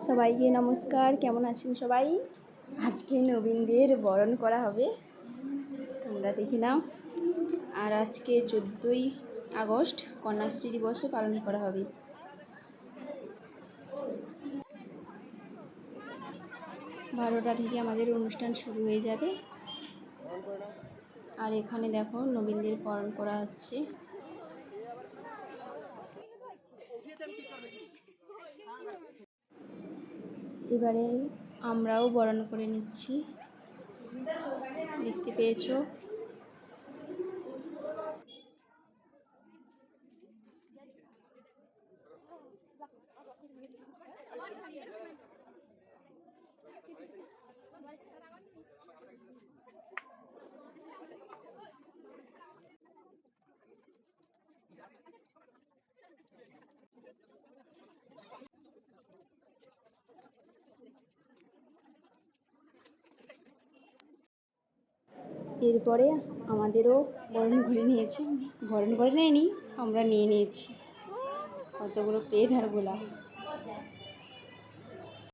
সবাইকে নমস্কার। কেমন আছেন সবাই? আজকে নবীনদের বরণ করা হবে, তোমরা দেখে নাও। আর আজকে 14ই আগস্ট কন্যাশ্রী দিবসও পালন করা হবে। বারোটা থেকে আমাদের অনুষ্ঠান শুরু হয়ে যাবে। আর এখানে দেখো নবীনদের বরণ করা হচ্ছে। এবারে আমরাও বরণ করে নিচ্ছি, দেখতে পেয়েছো। এরপরে আমাদেরও বরণ করে নিয়েছে, বরণ করে নেয়নি, আমরা নিয়ে নিয়েছি কতগুলো পেট আর গোলাপ।